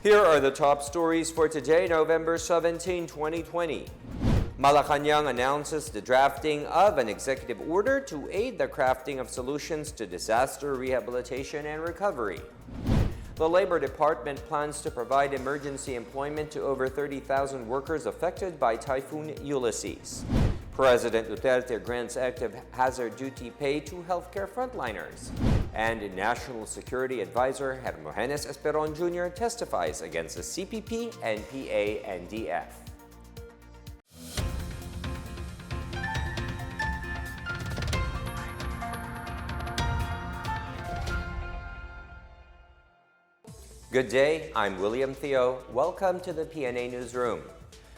Here are the top stories for today, November 17, 2020. Malacanang announces the drafting of an executive order to aid the crafting of solutions to disaster rehabilitation and recovery. The Labor Department plans to provide emergency employment to over 30,000 workers affected by Typhoon Ulysses. President Duterte grants active hazard duty pay to healthcare frontliners. And National Security Advisor Hermogenes Esperon Jr. testifies against the CPP, NPA, and DF. Good day, I'm William Theo. Welcome to the PNA Newsroom.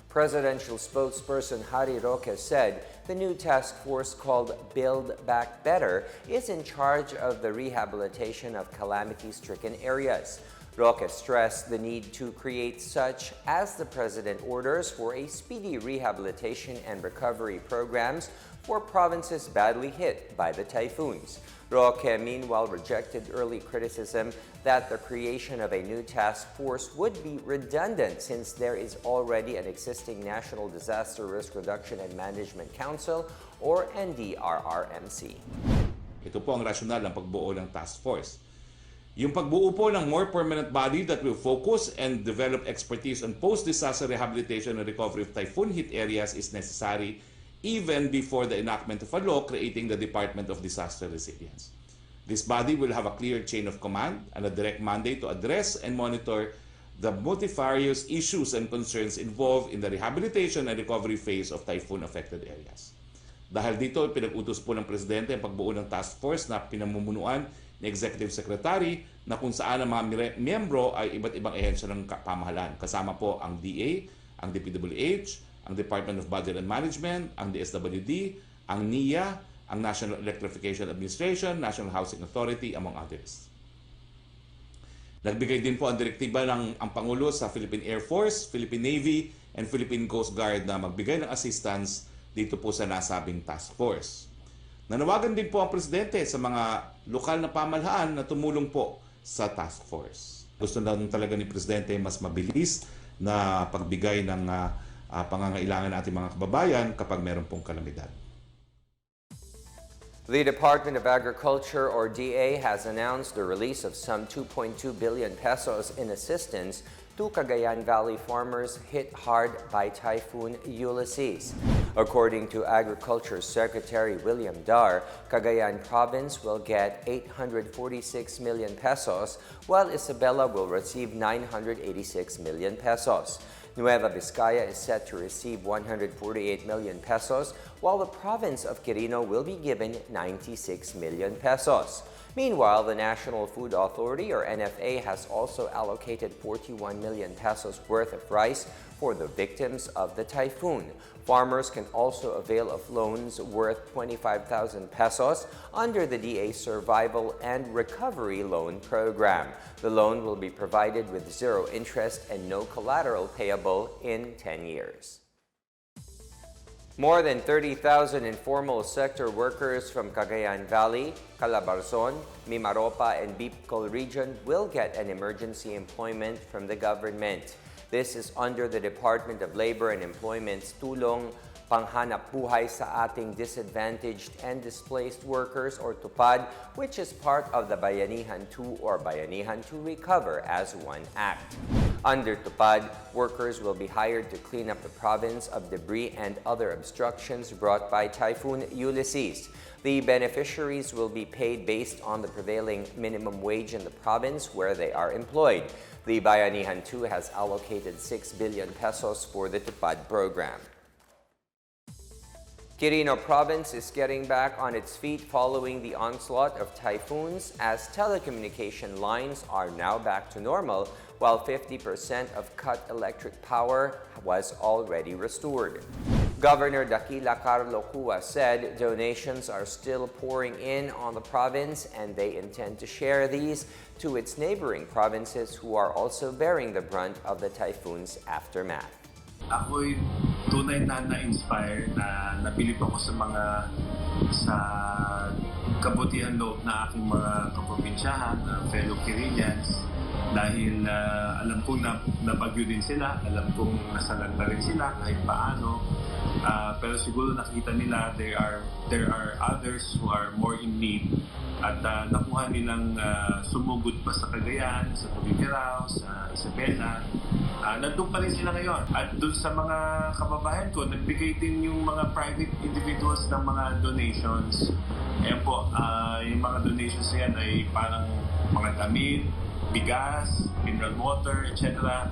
Presidential spokesperson Harry Roque said the new task force called Build Back Better is in charge of the rehabilitation of calamity-stricken areas. Roque stressed the need to create such as the President orders for a speedy rehabilitation and recovery programs for provinces badly hit by the typhoons. Roque, meanwhile, rejected early criticism that the creation of a new task force would be redundant since there is already an existing National Disaster Risk Reduction and Management Council or NDRRMC. Ito po ang rasyonal ng pagbuo ng task force. Yung pagbuo po ng more permanent body that will focus and develop expertise on post-disaster rehabilitation and recovery of typhoon-hit areas is necessary even before the enactment of a law creating the Department of Disaster Resilience. This body will have a clear chain of command and a direct mandate to address and monitor the multifarious issues and concerns involved in the rehabilitation and recovery phase of typhoon-affected areas. Dahil dito, pinag-utos po ng Presidente ang pagbuo ng task force na pinamumunuan ni Executive Secretary na kung saan ang mga miyembro ay iba't ibang ehensya ng pamahalaan. Kasama po ang DA, ang DPWH, ang Department of Budget and Management, ang DSWD, ang NIA, ang National Electrification Administration, National Housing Authority, among others. Nagbigay din po ang direktiba ng ang Pangulo sa Philippine Air Force, Philippine Navy, and Philippine Coast Guard na magbigay ng assistance dito po sa nasabing task force. Nanawagan din po ang Presidente sa mga lokal na pamahalaan na tumulong po sa task force. Gusto lang talaga ni Presidente mas mabilis na pagbigay ng pangangailangan ng ating mga kababayan kapag meron pong kalamidad. The Department of Agriculture, or DA, has announced the release of some 2.2 billion pesos in assistance to Cagayan Valley farmers hit hard by Typhoon Ulysses. According to Agriculture Secretary William Dar, Cagayan Province will get 846 million pesos, while Isabela will receive 986 million pesos. Nueva Vizcaya is set to receive 148 million pesos, while the province of Quirino will be given 96 million pesos. Meanwhile, the National Food Authority, or NFA, has also allocated 41 million pesos worth of rice for the victims of the typhoon. Farmers can also avail of loans worth 25,000 pesos under the DA Survival and Recovery Loan Program. The loan will be provided with zero interest and no collateral payable in 10 years. More than 30,000 informal sector workers from Cagayan Valley, Calabarzon, Mimaropa, and Bicol region will get an emergency employment from the government. This is under the Department of Labor and Employment's Tulong Panghanap Buhay sa Ating Disadvantaged and Displaced Workers, or TUPAD, which is part of the Bayanihan 2 or Bayanihan to Recover as one act. Under TUPAD, workers will be hired to clean up the province of debris and other obstructions brought by Typhoon Ulysses. The beneficiaries will be paid based on the prevailing minimum wage in the province where they are employed. The Bayanihan 2 has allocated 6 billion pesos for the TUPAD program. Quirino Province is getting back on its feet following the onslaught of typhoons as telecommunication lines are now back to normal, while 50% of cut electric power was already restored. Governor Daquila Carlo Cua said donations are still pouring in on the province and they intend to share these to its neighboring provinces who are also bearing the brunt of the typhoon's aftermath. Ako'y tunay na na-inspire na nabilib ako sa kabutihan loob na aking mga kaprobinsyahan, fellow Quirinians, Dahil alam kong nabagyo din sila, alam kong nasalanta rin sila kahit paano. Pero siguro nakita nila there are others who are more in need at nakuha nilang sumugod pa sa Cagayan, sa Tubigaraw, sa Isabela. Nandun pa rin sila ngayon. At doon sa mga kababayan ko, nagbigay din yung mga private individuals ng mga donations. Ayan po, yung mga donations na yan ay parang mga damit, bigas, mineral water, etc.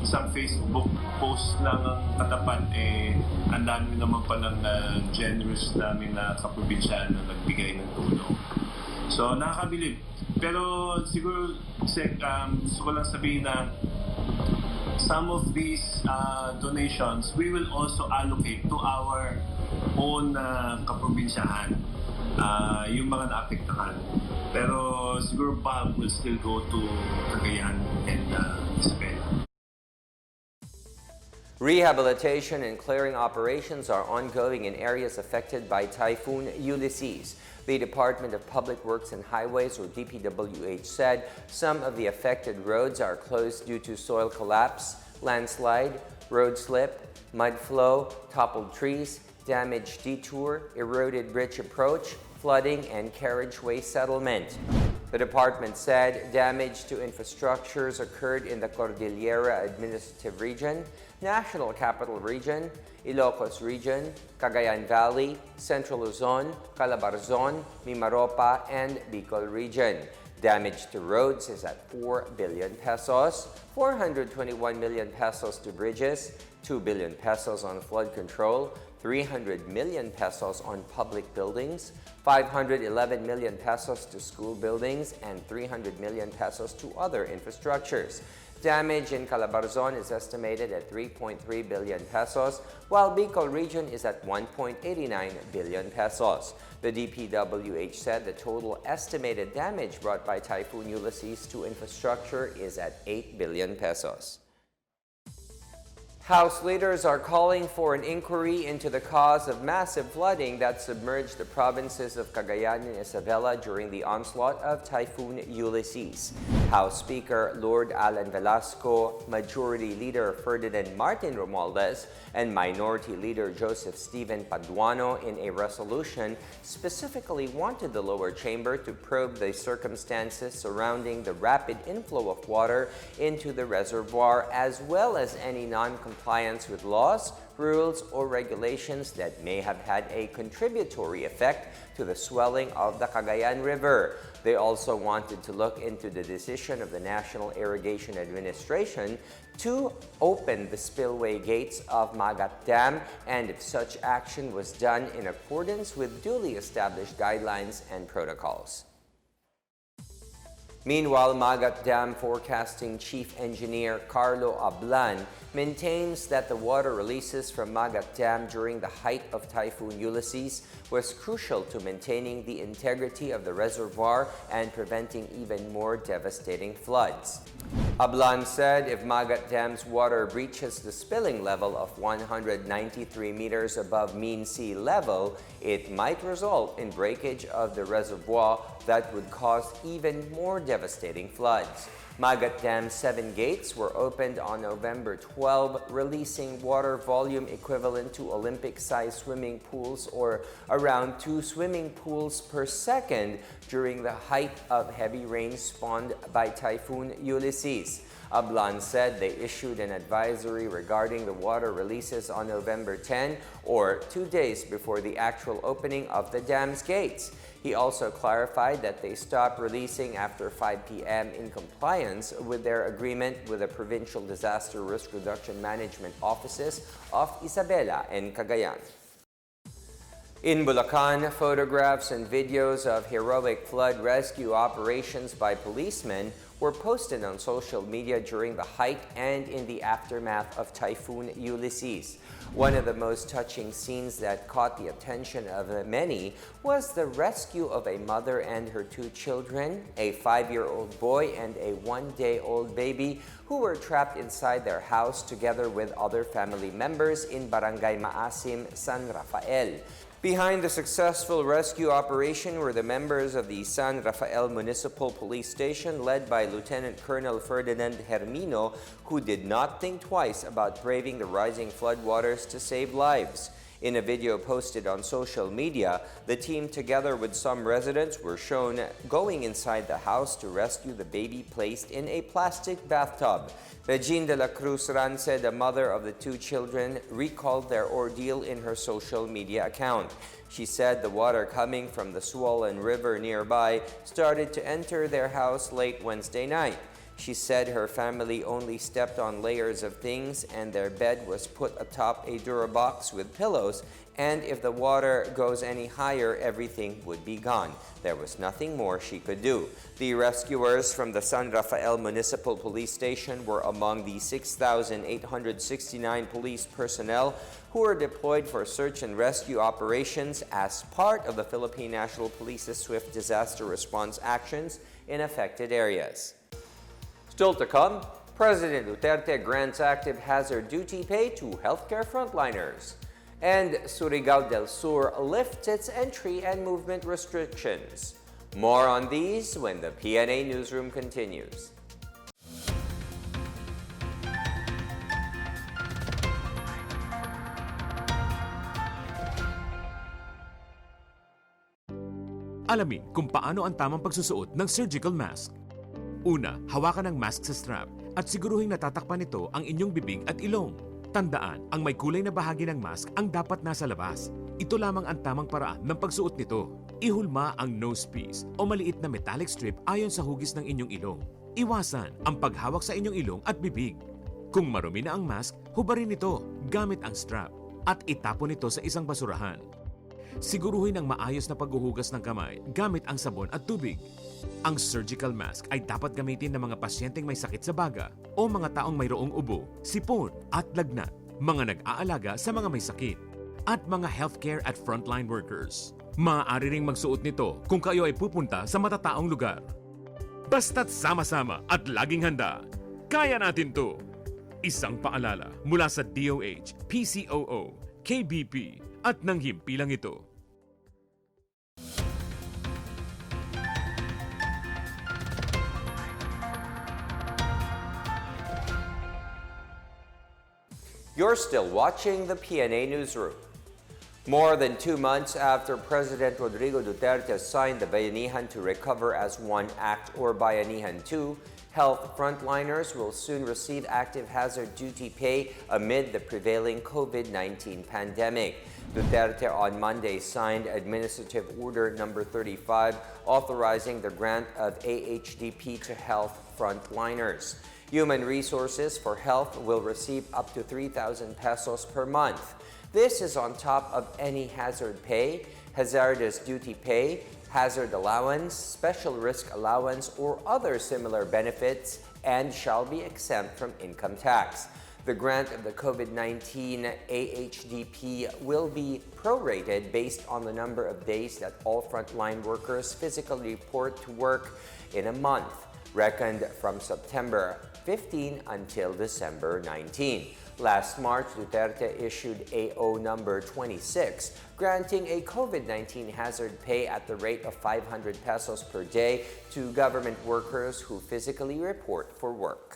Isang Facebook post lang ang katapat, ang dami naman palang generous namin na kaprobinsyan na nagbigay ng tulong. So, nakakabilib. Pero siguro, gusto ko lang sabihin na some of these donations, we will also allocate to our own kaprobinsyahan, yung mga naapektahan. Pero siguro pa will still go to Cagayan and Isabela. Rehabilitation and clearing operations are ongoing in areas affected by Typhoon Ulysses. The Department of Public Works and Highways, or DPWH, said some of the affected roads are closed due to soil collapse, landslide, road slip, mud flow, toppled trees, damaged detour, eroded bridge approach, flooding, and carriageway settlement. The department said damage to infrastructures occurred in the Cordillera Administrative Region, National Capital Region, Ilocos Region, Cagayan Valley, Central Luzon, Calabarzon, Mimaropa, and Bicol Region. Damage to roads is at 4 billion pesos, 421 million pesos to bridges, 2 billion pesos on flood control, 300 million pesos on public buildings, 511 million pesos to school buildings, and 300 million pesos to other infrastructures. Damage in Calabarzon is estimated at 3.3 billion pesos, while Bicol region is at 1.89 billion pesos. The DPWH said the total estimated damage brought by Typhoon Ulysses to infrastructure is at 8 billion pesos. House leaders are calling for an inquiry into the cause of massive flooding that submerged the provinces of Cagayan and Isabela during the onslaught of Typhoon Ulysses. House Speaker Lord Alan Velasco, Majority Leader Ferdinand Martin Romualdez, and Minority Leader Joseph Stephen Paduano in a resolution specifically wanted the lower chamber to probe the circumstances surrounding the rapid inflow of water into the reservoir, as well as any non-compliance with laws, rules, or regulations that may have had a contributory effect to the swelling of the Cagayan River. They also wanted to look into the decision of the National Irrigation Administration to open the spillway gates of Magat Dam, and if such action was done in accordance with duly established guidelines and protocols. Meanwhile, Magat Dam Forecasting Chief Engineer Carlo Ablan maintains that the water releases from Magat Dam during the height of Typhoon Ulysses was crucial to maintaining the integrity of the reservoir and preventing even more devastating floods. Ablan said if Magat Dam's water breaches the spilling level of 193 meters above mean sea level, it might result in breakage of the reservoir that would cause even more devastating floods. Magat Dam's 7 gates were opened on November 12, releasing water volume equivalent to Olympic-sized swimming pools, or around 2 swimming pools per second, during the height of heavy rain spawned by Typhoon Ulysses. Ablan said they issued an advisory regarding the water releases on November 10, or 2 days before the actual opening of the dam's gates. He also clarified that they stopped releasing after 5 p.m. in compliance with their agreement with the Provincial Disaster Risk Reduction Management Offices of Isabela and Cagayan. In Bulacan, photographs and videos of heroic flood rescue operations by policemen were posted on social media during the height and in the aftermath of Typhoon Ulysses. One of the most touching scenes that caught the attention of many was the rescue of a mother and her 2 children, a 5-year-old boy and a 1-day-old baby, who were trapped inside their house together with other family members in Barangay Maasim, San Rafael. Behind the successful rescue operation were the members of the San Rafael Municipal Police Station led by Lieutenant Colonel Ferdinand Hermino, who did not think twice about braving the rising floodwaters to save lives. In a video posted on social media, the team, together with some residents, were shown going inside the house to rescue the baby placed in a plastic bathtub. Regine de la Cruz Ran said the mother of the two children recalled their ordeal in her social media account. She said the water coming from the swollen river nearby started to enter their house late Wednesday night. She said her family only stepped on layers of things and their bed was put atop a Durabox with pillows, and if the water goes any higher, everything would be gone. There was nothing more she could do. The rescuers from the San Rafael Municipal Police Station were among the 6,869 police personnel who were deployed for search and rescue operations as part of the Philippine National Police's swift disaster response actions in affected areas. Still to come, President Duterte grants active hazard duty pay to healthcare frontliners. And Surigao del Sur lifts its entry and movement restrictions. More on these when the PNA Newsroom continues. Alamin kung paano ang tamang pagsusuot ng surgical mask. Una, hawakan ang mask sa strap at siguruhing natatakpan nito ang inyong bibig at ilong. Tandaan, ang may kulay na bahagi ng mask ang dapat nasa labas. Ito lamang ang tamang paraan ng pagsuot nito. Ihulma ang nose piece o maliit na metallic strip ayon sa hugis ng inyong ilong. Iwasan ang paghawak sa inyong ilong at bibig. Kung marumi na ang mask, hubarin ito gamit ang strap at itapon ito sa isang basurahan. Siguruhin ang maayos na paghuhugas ng kamay gamit ang sabon at tubig. Ang surgical mask ay dapat gamitin ng mga pasyenteng may sakit sa baga o mga taong mayroong ubo, sipon at lagnat, mga nag-aalaga sa mga may sakit, at mga healthcare at frontline workers. Maaari ring magsuot nito kung kayo ay pupunta sa matataong lugar. Basta't sama-sama at laging handa, kaya natin to! Isang paalala mula sa DOH, PCOO, KBP at ng himpilang ito. You're still watching the PNA Newsroom. More than 2 months after President Rodrigo Duterte signed the Bayanihan to Recover as One Act or Bayanihan 2, health frontliners will soon receive active hazard duty pay amid the prevailing COVID-19 pandemic. Duterte on Monday signed Administrative Order Number 35 authorizing the grant of AHDP to health frontliners. Human Resources for Health will receive up to 3,000 pesos per month. This is on top of any hazard pay, hazardous duty pay, hazard allowance, special risk allowance, or other similar benefits, and shall be exempt from income tax. The grant of the COVID-19 AHDP will be prorated based on the number of days that all frontline workers physically report to work in a month, reckoned from September 15 until December 19. Last March, Duterte issued AO number 26, granting a COVID-19 hazard pay at the rate of 500 pesos per day to government workers who physically report for work.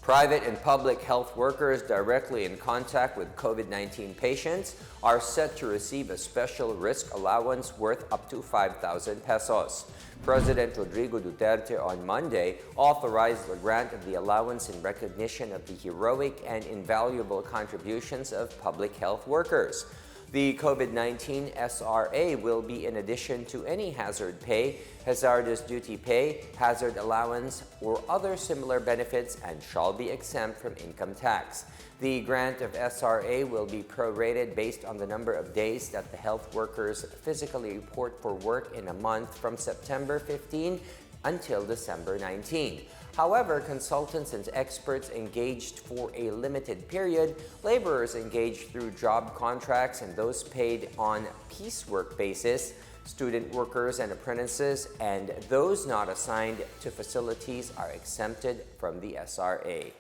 Private and public health workers directly in contact with COVID-19 patients are set to receive a special risk allowance worth up to 5,000 pesos. President Rodrigo Duterte on Monday authorized the grant of the allowance in recognition of the heroic and invaluable contributions of public health workers. The COVID-19 SRA will be in addition to any hazard pay, hazardous duty pay, hazard allowance, or other similar benefits and shall be exempt from income tax. The grant of SRA will be prorated based on the number of days that the health workers physically report for work in a month from September 15 until December 19. However, consultants and experts engaged for a limited period, laborers engaged through job contracts, and those paid on piecework basis, student workers and apprentices, and those not assigned to facilities are exempted from the SRA.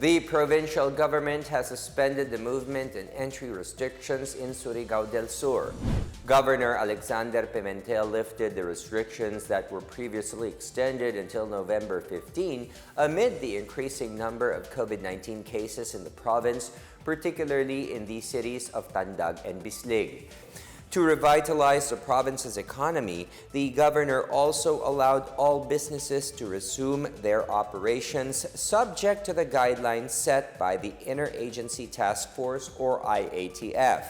The provincial government has suspended the movement and entry restrictions in Surigao del Sur. Governor Alexander Pimentel lifted the restrictions that were previously extended until November 15 amid the increasing number of COVID-19 cases in the province, particularly in the cities of Tandag and Bislig. To revitalize the province's economy, the governor also allowed all businesses to resume their operations subject to the guidelines set by the Interagency Task Force or IATF.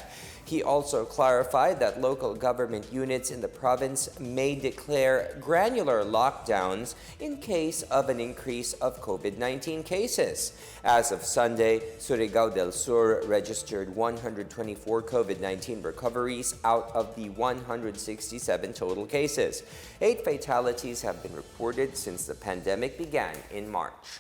He also clarified that local government units in the province may declare granular lockdowns in case of an increase of COVID-19 cases. As of Sunday, Surigao del Sur registered 124 COVID-19 recoveries out of the 167 total cases. 8 fatalities have been reported since the pandemic began in March.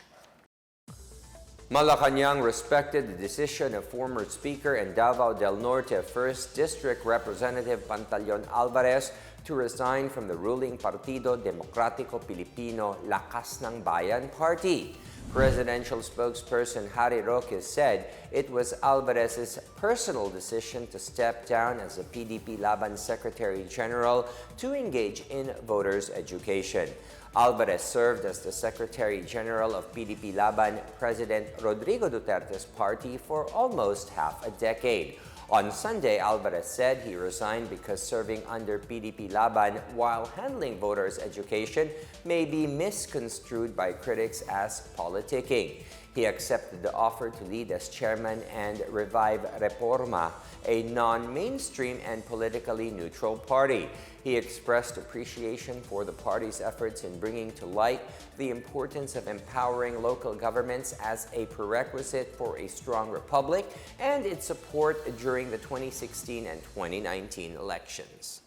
Malacanang respected the decision of former Speaker and Davao del Norte 1st District Representative Pantaleon Alvarez to resign from the ruling Partido Demokratiko Pilipino Lakas ng Bayan Party. Presidential spokesperson Harry Roque said it was Alvarez's personal decision to step down as the PDP Laban Secretary General to engage in voters' education. Alvarez served as the Secretary General of PDP Laban President Rodrigo Duterte's party for almost half a decade. On Sunday, Alvarez said he resigned because serving under PDP Laban while handling voters' education may be misconstrued by critics as politicking. He accepted the offer to lead as chairman and revive Reforma, a non-mainstream and politically neutral party. He expressed appreciation for the party's efforts in bringing to light the importance of empowering local governments as a prerequisite for a strong republic and its support during the 2016 and 2019 elections.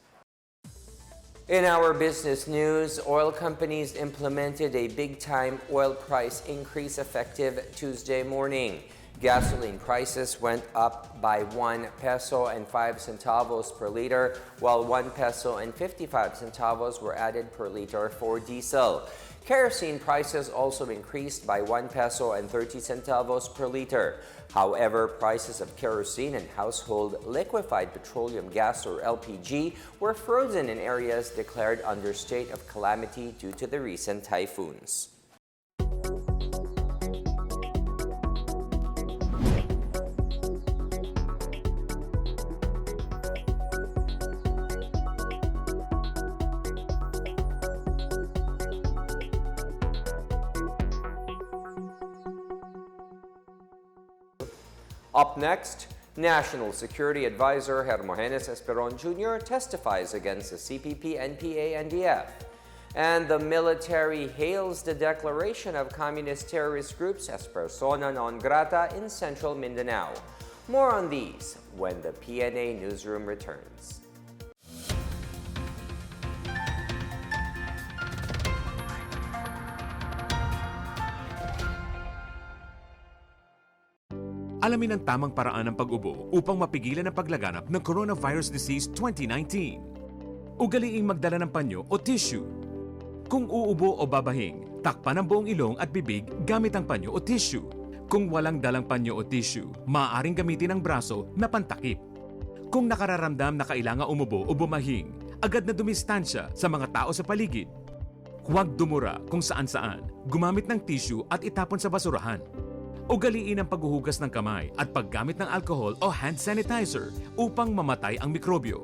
In our business news, oil companies implemented a big-time oil price increase effective Tuesday morning. Gasoline prices went up by 1 peso and 5 centavos per liter, while 1 peso and 55 centavos were added per liter for diesel. Kerosene prices also increased by 1 peso and 30 centavos per liter. However, prices of kerosene and household liquefied petroleum gas or LPG were frozen in areas declared under state of calamity due to the recent typhoons. Up next, National Security Advisor Hermogenes Esperon Jr. testifies against the CPP, NPA, and NDF. And the military hails the declaration of communist terrorist groups as persona non grata in central Mindanao. More on these when the PNA Newsroom returns. Alamin ang tamang paraan ng pag-ubo upang mapigilan ang paglaganap ng Coronavirus Disease 2019. Ugaliing magdala ng panyo o tissue. Kung uubo o babahing, takpan ang buong ilong at bibig gamit ang panyo o tissue. Kung walang dalang panyo o tissue, maaaring gamitin ang braso na pantakip. Kung nakararamdam na kailangan umubo o bumahing, agad na dumistansya sa mga tao sa paligid. Huwag dumura kung saan-saan, gumamit ng tissue at itapon sa basurahan. Ugaliin ang paghuhugas ng kamay at paggamit ng alcohol o hand sanitizer upang mamatay ang mikrobyo.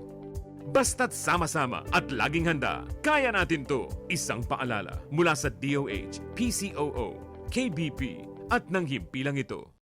Basta't sama-sama at laging handa, kaya natin to! Isang paalala mula sa DOH, PCOO, KBP at ng himpilang ito.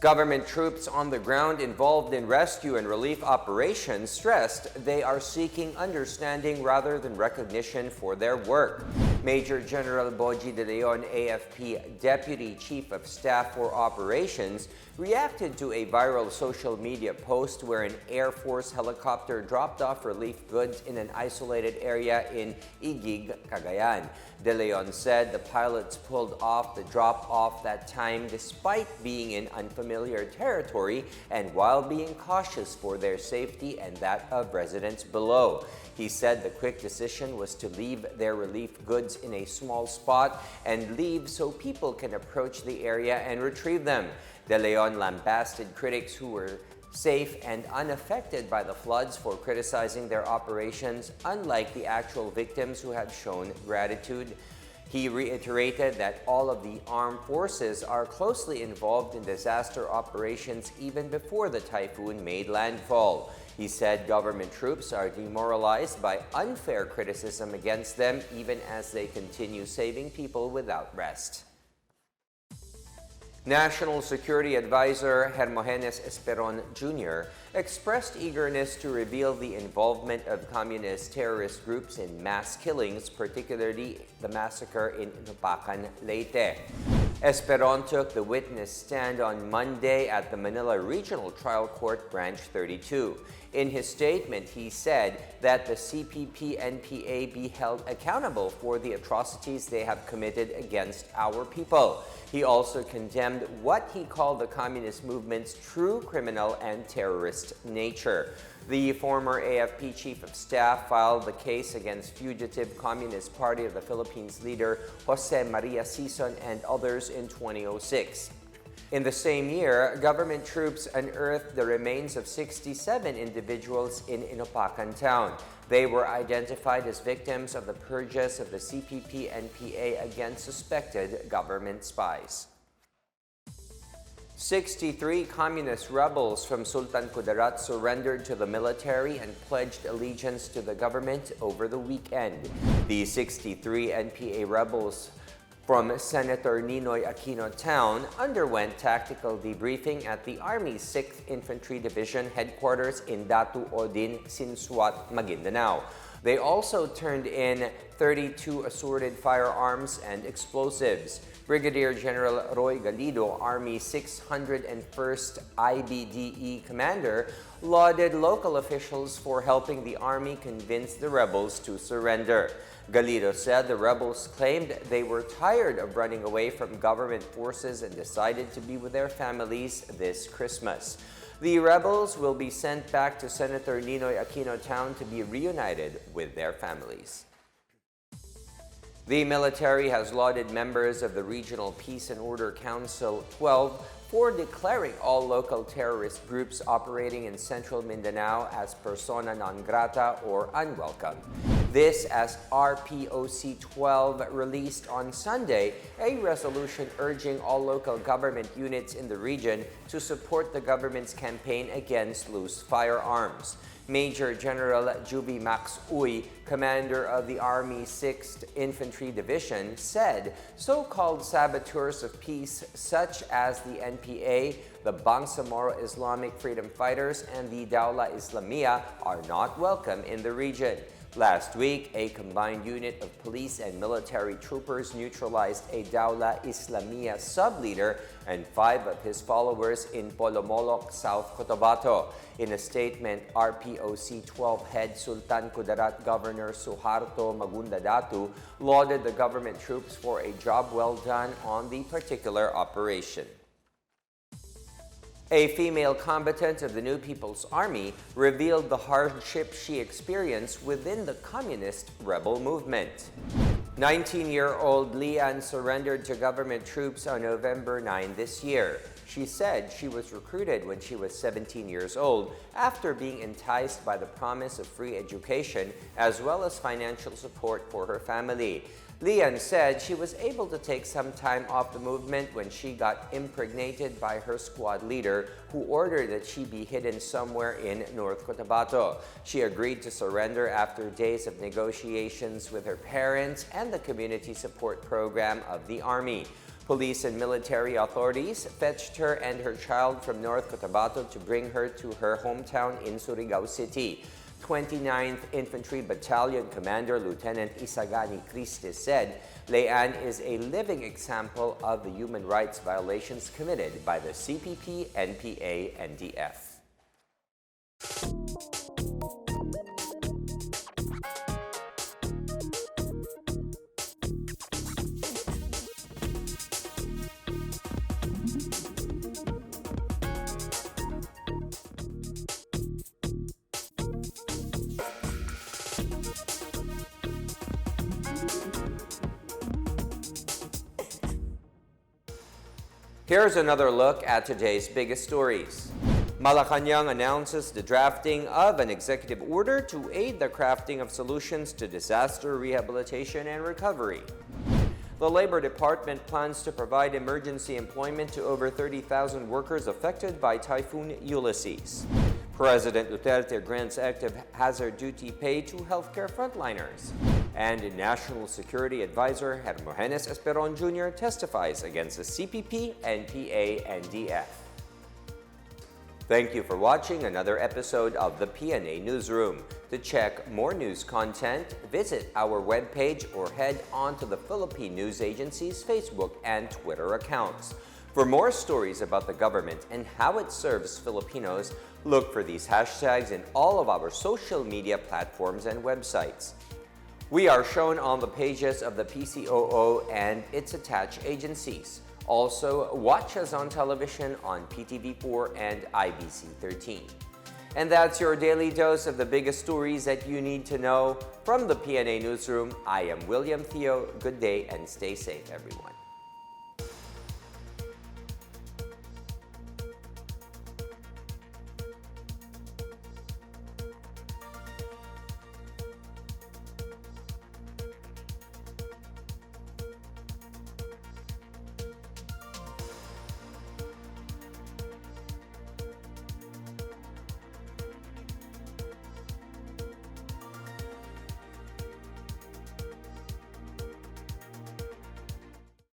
Government troops on the ground involved in rescue and relief operations stressed they are seeking understanding rather than recognition for their work. Major General Boji De Leon, AFP Deputy Chief of Staff for Operations, reacted to a viral social media post where an Air Force helicopter dropped off relief goods in an isolated area in Igig, Cagayan. De Leon said the pilots pulled off the drop-off that time despite being in unfamiliar territory and while being cautious for their safety and that of residents below. He said the quick decision was to leave their relief goods in a small spot and leave so people can approach the area and retrieve them. De Leon lambasted critics who were safe and unaffected by the floods for criticizing their operations, unlike the actual victims who had shown gratitude. He reiterated that all of the armed forces are closely involved in disaster operations even before the typhoon made landfall. He said government troops are demoralized by unfair criticism against them even as they continue saving people without rest. National Security Advisor Hermogenes Esperon Jr. expressed eagerness to reveal the involvement of communist terrorist groups in mass killings, particularly the massacre in Inopacan, Leyte. Esperon took the witness stand on Monday at the Manila Regional Trial Court Branch 32. In his statement, he said that the CPP-NPA be held accountable for the atrocities they have committed against our people. He also condemned what he called the communist movement's true criminal and terrorist nature. The former AFP Chief of Staff filed the case against fugitive Communist Party of the Philippines leader Jose Maria Sison and others in 2006. In the same year, government troops unearthed the remains of 67 individuals in Inopacan town. They were identified as victims of the purges of the CPP-NPA against suspected government spies. 63 communist rebels from Sultan Kudarat surrendered to the military and pledged allegiance to the government over the weekend. The 63 NPA rebels from Senator Ninoy Aquino town underwent tactical debriefing at the Army's 6th Infantry Division headquarters in Datu Odin, Sinsuat, Maguindanao. They also turned in 32 assorted firearms and explosives. Brigadier General Roy Galido, Army 601st IBDE commander, lauded local officials for helping the Army convince the rebels to surrender. Galido said the rebels claimed they were tired of running away from government forces and decided to be with their families this Christmas. The rebels will be sent back to Senator Ninoy Aquino town to be reunited with their families. The military has lauded members of the Regional Peace and Order Council 12 for declaring all local terrorist groups operating in central Mindanao as persona non grata or unwelcome. This as RPOC 12 released on Sunday a resolution urging all local government units in the region to support the government's campaign against loose firearms. Major General Juby Max Uy, commander of the Army 6th Infantry Division, said so-called saboteurs of peace such as the NPA, the Bangsamoro Islamic Freedom Fighters, and the DOLE Islamia are not welcome in the region. Last week, a combined unit of police and military troopers neutralized a DOLE Islamia sub-leader and 5 of his followers in Polomolok, South Cotabato. In a statement, RPOC 12 head Sultan Kudarat Governor Suharto Magundadatu lauded the government troops for a job well done on the particular operation. A female combatant of the New People's Army revealed the hardship she experienced within the communist rebel movement. 19-year-old Lian surrendered to government troops on November 9 this year. She said she was recruited when she was 17 years old after being enticed by the promise of free education as well as financial support for her family. Lian said she was able to take some time off the movement when she got impregnated by her squad leader, who ordered that she be hidden somewhere in North Cotabato. She agreed to surrender after days of negotiations with her parents and the community support program of the Army. Police and military authorities fetched her and her child from North Cotabato to bring her to her hometown in Surigao City. 29th Infantry Battalion Commander Lieutenant Isagani Cristes said Layan is a living example of the human rights violations committed by the CPP, NPA, and DF. Here's another look at today's biggest stories. Malacanang announces the drafting of an executive order to aid the crafting of solutions to disaster rehabilitation and recovery. The Labor Department plans to provide emergency employment to over 30,000 workers affected by Typhoon Ulysses. President Duterte grants active hazard duty pay to healthcare frontliners. And National Security Advisor Hermogenes Esperon Jr. testifies against the CPP, NPA, and DF. Thank you for watching another episode of the PNA Newsroom. To check more news content, visit our webpage or head on to the Philippine News Agency's Facebook and Twitter accounts. For more stories about the government and how it serves Filipinos, look for these hashtags in all of our social media platforms and websites. We are shown on the pages of the PCOO and its attached agencies. Also, watch us on television on PTV4 and IBC 13. And that's your daily dose of the biggest stories that you need to know. From the PNA Newsroom, I am William Theo. Good day and stay safe, everyone.